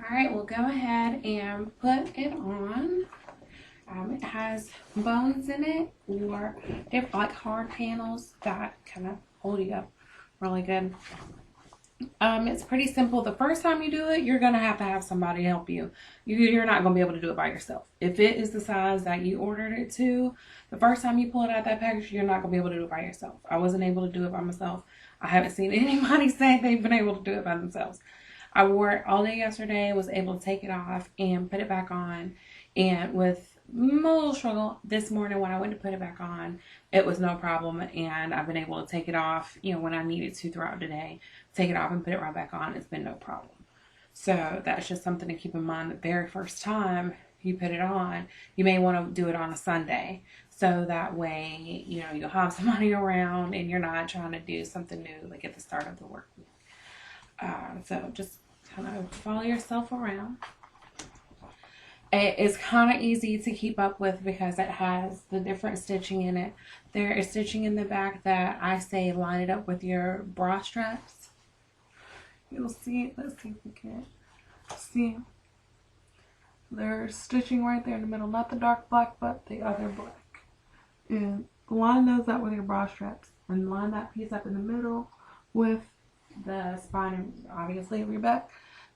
Alright, we'll go ahead and put it on. It has bones in it, or different like hard panels that kind of hold you up really good. It's pretty simple. The first time you do it, you're gonna have to have somebody help you. You're not gonna be able to do it by yourself. If it is the size that you ordered it to, the first time you pull it out of that package, you're not gonna be able to do it by yourself. I wasn't able to do it by myself. I haven't seen anybody say they've been able to do it by themselves. I wore it all day yesterday, was able to take it off and put it back on, and with little struggle this morning when I went to put it back on, it was no problem, and I've been able to take it off, when I needed to throughout the day, take it off and put it right back on. It's been no problem. So that's just something to keep in mind. The very first time you put it on, you may want to do it on a Sunday, so that way you'll have somebody around and you're not trying to do something new like at the start of the work week. So just kind of follow yourself around. It is kind of easy to keep up with because it has the different stitching in it. There is stitching in the back that I say line it up with your bra straps. You'll see it. Let's see if we can see. There's stitching right there in the middle, not the dark black, but the other black. And line those up with your bra straps and line that piece up in the middle with the spine, obviously, of your back.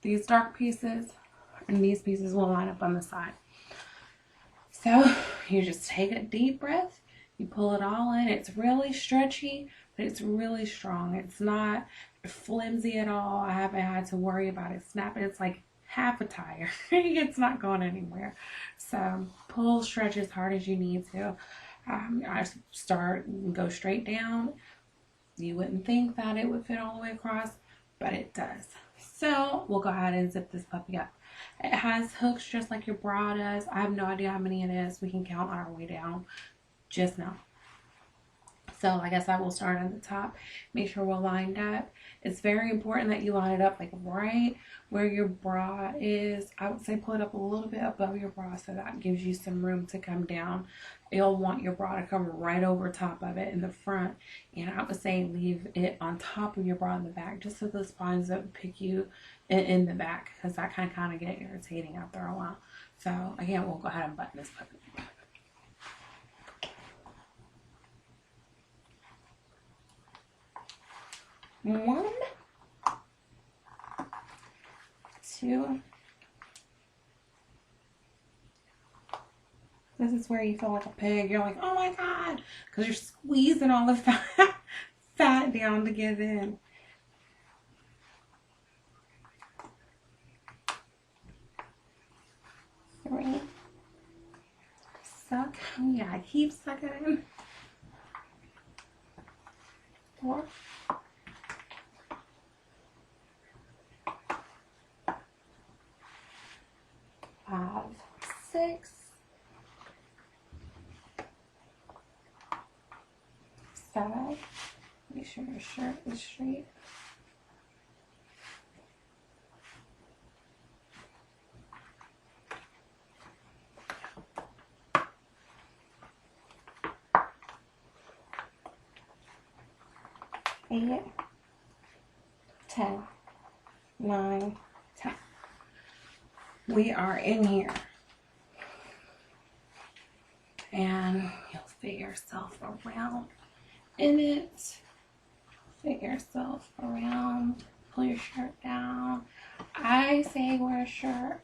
These dark pieces and these pieces will line up on the side. So you just take a deep breath, you pull it all in. It's really stretchy, but it's really strong. It's not flimsy at all. I haven't had to worry about it snapping. It's like half a tire. It's not going anywhere. So pull, stretch as hard as you need to. I start and go straight down. You wouldn't think that it would fit all the way across, but it does. So we'll go ahead and zip this puppy up. It has hooks just like your bra does. I have no idea how many it is. We can count on our way down just now. So like I said, we'll start at the top. Make sure we're lined up. It's very important that you line it up like right where your bra is. I would say pull it up a little bit above your bra so that gives you some room to come down. You'll want your bra to come right over top of it in the front. And I would say leave it on top of your bra in the back just so the spines don't pick you in the back, because that can kind of get irritating after a while. So again, we'll go ahead and button this puppy. One, two. This is where you feel like a pig. You're like, oh my God, because you're squeezing all the fat down to get in. Three. Suck. Yeah, keep sucking in. 4. 5, 6, 7. Make sure your shirt is straight. 8, 10, 9, 10. We are in here. And you'll fit yourself around in it. Fit yourself around. Pull your shirt down. I say wear a shirt.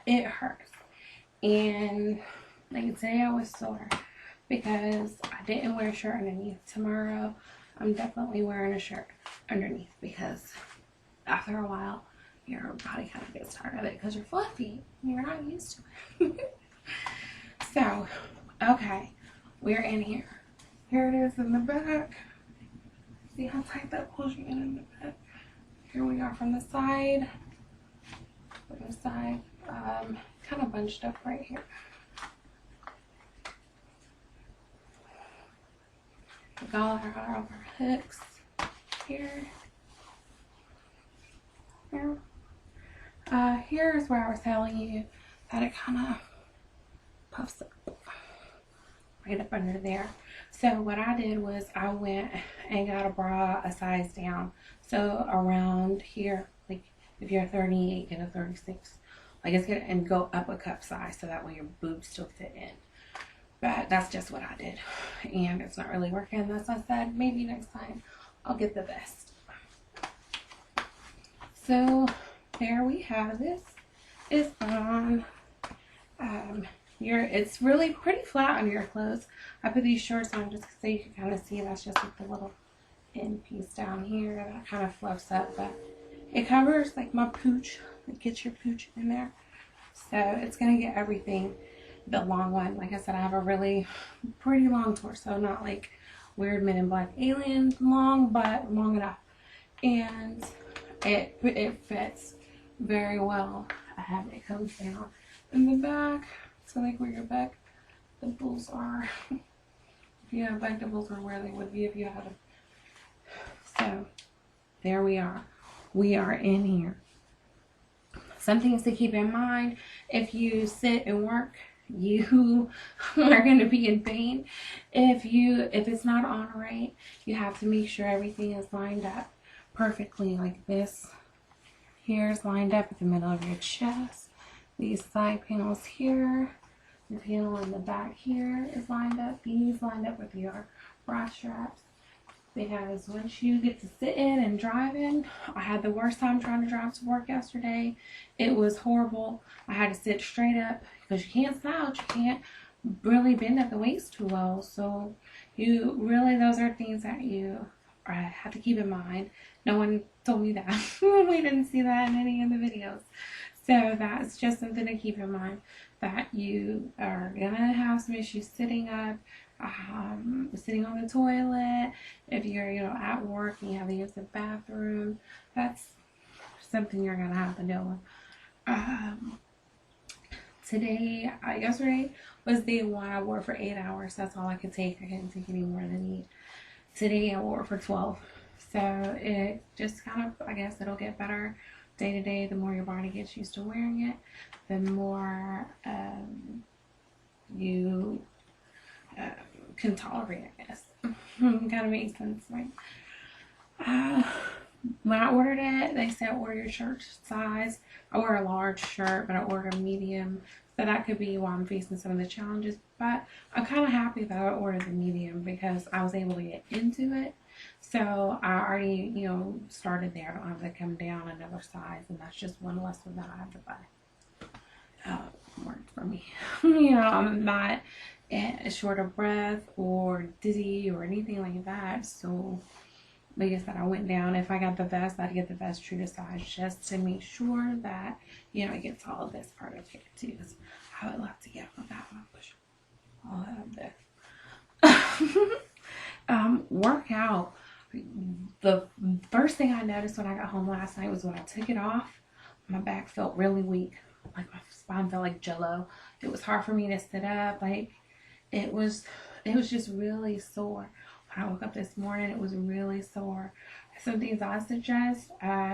It hurts. And like today I was sore because I didn't wear a shirt underneath. Tomorrow I'm definitely wearing a shirt underneath because after a while your body kind of gets tired of it because you're fluffy and you're not used to it. So, okay, we're in here. Here it is in the back. See how tight that pulls you in the back? Here we are from the side. From the side, kind of bunched up right here. We got all our hooks here. Here. Here's where I was telling you that it kind of puffs up right up under there. So what I did was I went and got a bra a size down. So around here, like If you're 38, get a 36. Like it's gonna, and go up a cup size so that way your boobs still fit in. But that's just what I did, and it's not really working. That's why I said maybe next time I'll get the vest. So there we have this. Is on. It's really pretty flat on your clothes. I put these shorts on just so you can kind of see. That's just like the little end piece down here that kind of fluffs up, but it covers like my pooch. It gets your pooch in there, so it's gonna get everything. The long one, like I said, I have a really pretty long torso, not like weird Men in Black alien long, but long enough, and it fits very well. It comes down in the back, so like where your back dimples are. If you have back dimples, are where they would be if you had them. So there we are. We are in here. Some things to keep in mind: if you sit and work, you are going to be in pain. If it's not on right, you have to make sure everything is lined up perfectly. Like this here is lined up at the middle of your chest. These side panels here, the panel in the back here is lined up. These lined up with your bra straps. Because once you get to sit in and drive in, I had the worst time trying to drive to work yesterday. It was horrible. I had to sit straight up because you can't slouch. You can't really bend at the waist too well. So those are things that you have to keep in mind. No one told me that. We didn't see that in any of the videos. So that's just something to keep in mind, that you are going to have some issues sitting up. Sitting on the toilet, if you're at work and you have to use the bathroom, that's something you're gonna have to deal with. Yesterday was day 1. I wore it for 8 hours. That's all I could take. I couldn't take any more than 8. Today I wore it for 12. So it just kind of, I guess it'll get better day to day. The more your body gets used to wearing it, the more you can tolerate, I guess. Kind of makes sense, right? When I ordered it, they said order your shirt size. I ordered a large shirt, but I ordered a medium, so that could be why I'm facing some of the challenges. But I'm kind of happy that I ordered the medium because I was able to get into it. So I already, started there. I don't have to come down another size, and that's just one less one that I have to buy. Worked for me. I'm not short of breath or dizzy or anything like that. So like I said, I went down. If I got the vest, I'd get the vest true to size just to make sure that it gets all of this part of it too. So I would love to get on that one. Push all that up there. Work out. The first thing I noticed when I got home last night was when I took it off, my back felt really weak. Like my spine felt like jello. It was hard for me to sit up. Like it was just really sore. When I woke up this morning, it was really sore. Some things I suggest,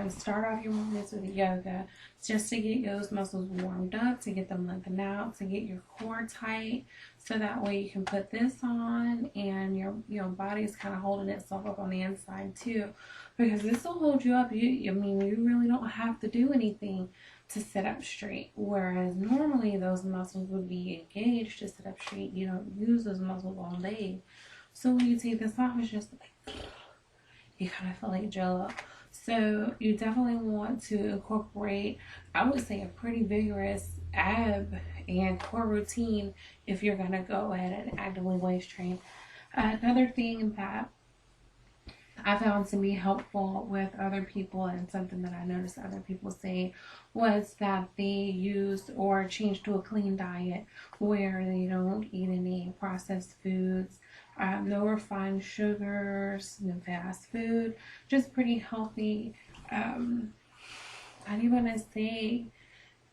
start off your mornings with yoga, just to get those muscles warmed up, to get them lengthened out, to get your core tight, so that way you can put this on and your body's kind of holding itself up on the inside too, because this will hold you up. You really don't have to do anything to sit up straight, whereas normally those muscles would be engaged to sit up straight. You don't use those muscles all day. So when you take this off, it's just like you kind of feel like jello. So you definitely want to incorporate, I would say, a pretty vigorous ab and core routine if you're going to go ahead and actively waist train. Another thing that I found to be helpful with other people, and something that I noticed other people say, was that they used or changed to a clean diet where they don't eat any processed foods, no refined sugars, no fast food, just pretty healthy. I'm going to say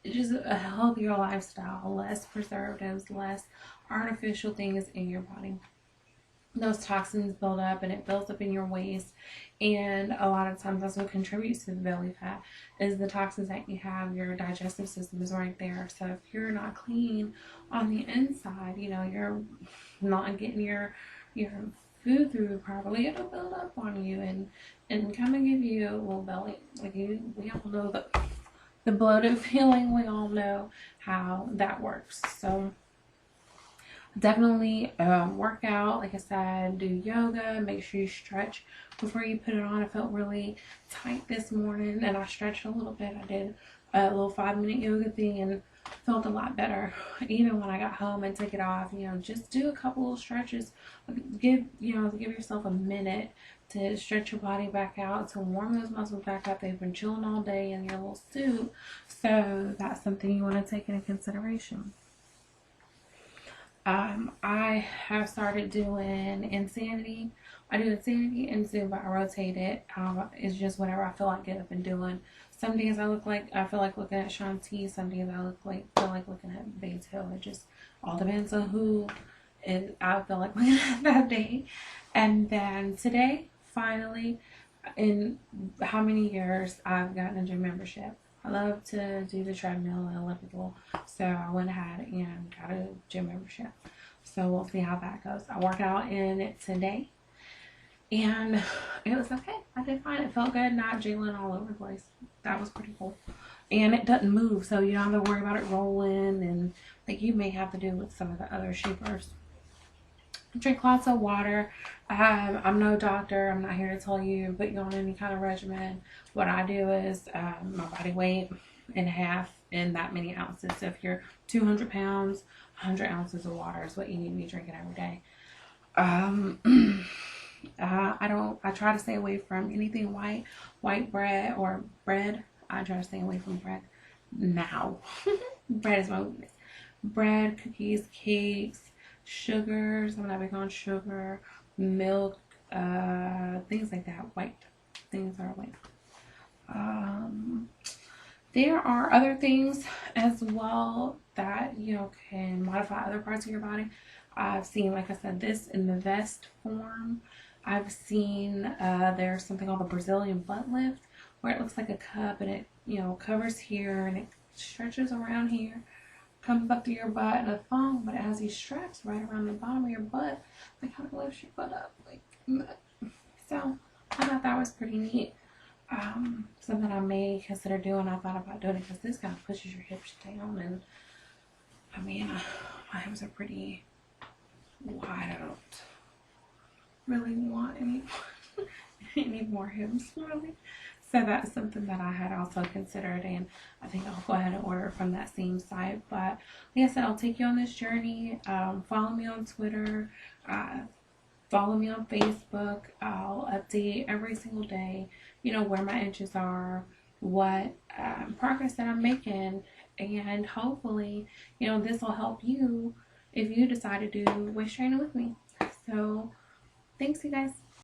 just a healthier lifestyle, less preservatives, less artificial things in your body. Those toxins build up, and it builds up in your waist, and a lot of times that's what contributes to the belly fat, is the toxins that you have. Your digestive system is right there. So if you're not clean on the inside, you're not getting your food through properly, it'll build up on you and kind of give you a little belly. Like we all know that the bloated feeling, we all know how that works. So definitely work out, like I said, do yoga, make sure you stretch before you put it on. I felt really tight this morning and I stretched a little bit. I did a little 5-minute yoga thing and felt a lot better even when I got home and took it off. Just do a couple of stretches. Give yourself a minute to stretch your body back out, to warm those muscles back up. They've been chilling all day in your little suit, so that's something you want to take into consideration. I have started doing Insanity. I do Insanity and Zumba. I rotate it. It's just whatever I feel like getting up and doing. Some days I feel like looking at Shanti. Some days I feel like looking at Bates Hill. It just all depends on who I feel like looking at that day. And then today, finally, in how many years I've gotten a gym membership. I love to do the treadmill and elliptical, so I went ahead and got a gym membership. So we'll see how that goes. I worked out in it today, and it was okay. I did fine. It felt good, not jiggling all over the place. That was pretty cool. And it doesn't move, so you don't have to worry about it rolling, and like you may have to do with some of the other shapers. Drink lots of water. I'm no doctor. I'm not here to tell you put you on any kind of regimen. What I do is my body weight in half in that many ounces. So if you're 200 pounds, 100 ounces of water is what you need to be drinking every day. I try to stay away from anything white bread or bread. I try to stay away from bread now. Bread is my weakness. Bread, cookies, cakes, sugars. I'm not big on sugar, milk, things like that. White things are white. There are other things as well that can modify other parts of your body. I've seen, like I said, this in the vest form. I've seen there's something called the Brazilian butt lift, where it looks like a cup and it covers here and it stretches around here, comes up to your butt and a thong, but it has these straps right around the bottom of your butt, like how to lift your butt up, like that. So I thought that was pretty neat. Something I may consider doing. I thought about doing it because this kind of pushes your hips down, and I mean, my hips are pretty wide. I don't really want any more hips, really. So that's something that I had also considered, and I think I'll go ahead and order from that same site. But like I said, I'll take you on this journey. Follow me on Twitter. Follow me on Facebook. I'll update every single day, where my inches are, what progress that I'm making, and hopefully, this will help you if you decide to do waist training with me. So thanks, you guys.